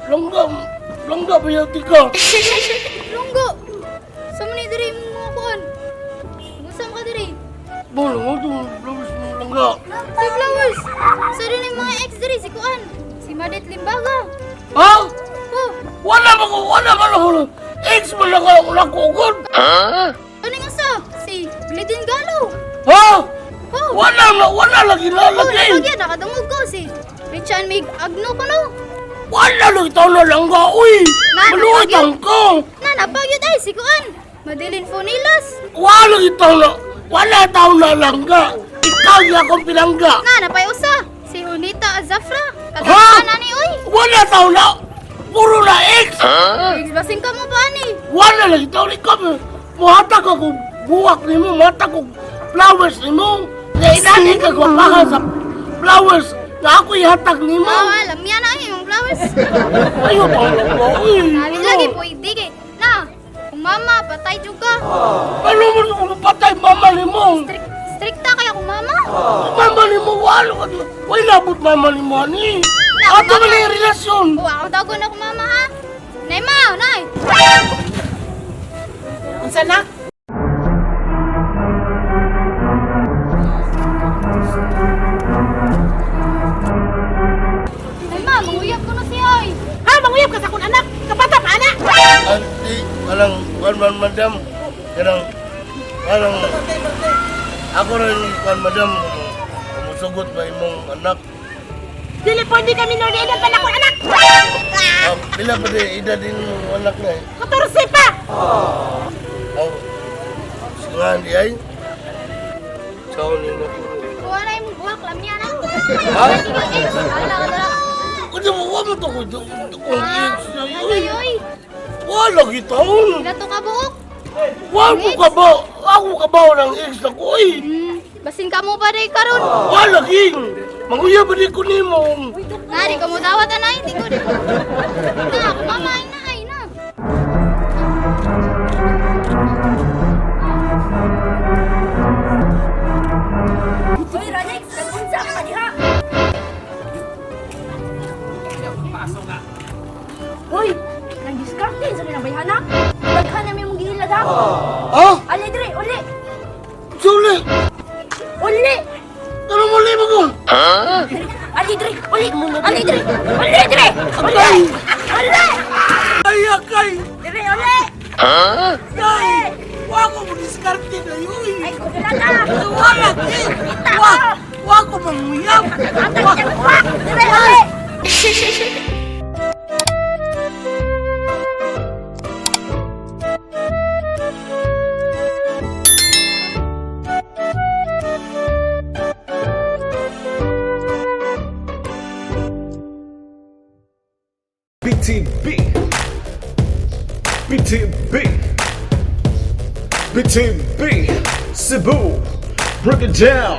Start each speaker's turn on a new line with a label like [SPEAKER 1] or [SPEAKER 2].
[SPEAKER 1] langga ba yung tika?
[SPEAKER 2] Lunggo! Sama ni diri mo kuan. Gusam ka diri.
[SPEAKER 1] Bolo mo itong flowers ng langga.
[SPEAKER 2] Si Flowers! Sa rin yung mga ex diri si kuan. Si Madet Limbaga.
[SPEAKER 1] Ha?
[SPEAKER 2] Oh,
[SPEAKER 1] Wala man ako. Ex mo lang ako nakukod.
[SPEAKER 2] ano nga sa? Si Glidin Galo.
[SPEAKER 1] Ha?
[SPEAKER 2] Oh,
[SPEAKER 1] Wala lagi
[SPEAKER 2] oh,
[SPEAKER 1] lalagay.
[SPEAKER 2] nalagyan. Nakadungog ko si Richard Mig Agno ko no.
[SPEAKER 1] Wala lagi tao na langga. Uy! Maluwitang ko.
[SPEAKER 2] Na, napagyod ay si kuan. Madeline Fonilas.
[SPEAKER 1] Wala tao na langga. Ikaw yung akong pilangga.
[SPEAKER 2] Na, napay usa. Si Junita Azafra.
[SPEAKER 1] Ha?
[SPEAKER 2] Kagana ni oy.
[SPEAKER 1] Wala tao na. Puro na ex.
[SPEAKER 2] Basing ka mo ba ni?
[SPEAKER 1] Wala lagi tao na ikaw. Muhatag ako buwak ni mo. Muhatag ako flowers ni mo. Kaya inani ka gwapahan sa flowers na ako ihatag ni mo.
[SPEAKER 2] Oh, alam yan na yung flowers.
[SPEAKER 1] Ayaw pa lang mo.
[SPEAKER 2] Sabi lagi po hindi kay. Na, kung mama, patay juga.
[SPEAKER 1] Ano mo na kung patay mama ni mo?
[SPEAKER 2] Strikta kaya kung mama.
[SPEAKER 1] Mama ni mo, wala labot mama ni mo, ani.
[SPEAKER 2] Na,
[SPEAKER 1] Ato man yung relasyon.
[SPEAKER 2] O, ako dago na kung mama ha. Nay ma, nay.
[SPEAKER 3] Unsa na?
[SPEAKER 2] Nay ma, manguyap ko na siya ay.
[SPEAKER 3] Ha, manguyab ka sa akong anak. Kapata pa anak.
[SPEAKER 1] Anti, man madam. Kanang, ako rin, madam, kumusugot ba imong anak?
[SPEAKER 3] Dili po hindi kami nung edad pa na akong anak.
[SPEAKER 1] Pila pa di edad din mong anak na eh.
[SPEAKER 3] 14 pa.
[SPEAKER 1] Singahan di ay? Saan yun ako?
[SPEAKER 2] Kuha na yung buwak, lam niya na.
[SPEAKER 1] Ha?
[SPEAKER 2] Wala ka dala.
[SPEAKER 1] Kasi mo, wala to ko ito. Kung ex na
[SPEAKER 2] Ay,
[SPEAKER 1] yun.
[SPEAKER 2] ay.
[SPEAKER 1] Wala kita.
[SPEAKER 2] Gato ka buok.
[SPEAKER 1] Wala mo ka ba? Ako ka ba ng ex na ko eh?
[SPEAKER 2] Basing ka mo pa rin karon.
[SPEAKER 1] Wala ging. Manguya ba di ko ni mo?
[SPEAKER 2] Na, di ka mo dawat na di ko. Na, kung mama ay na ay na.
[SPEAKER 3] Hoy, Ranex, nag-unsa ka diha. Hoy, nag-diskarte sa mga bayhana. Daghan na may mong gihilad ha.
[SPEAKER 1] Ha?
[SPEAKER 3] Ali dire, uli.
[SPEAKER 1] Suli!
[SPEAKER 3] Uli.
[SPEAKER 1] Ano mo li mo?
[SPEAKER 3] Ali dire, uli. Ali dire. Uli dire. Uli. Uli.
[SPEAKER 1] Ay, akay!
[SPEAKER 3] Dire, uli.
[SPEAKER 1] Ay! Wako mo diskarte na yun!
[SPEAKER 3] Ay, kudala na.
[SPEAKER 1] Wala ging! Wako manguyap!
[SPEAKER 3] Dire, uli.
[SPEAKER 4] BTB BTB Cebu, break it down.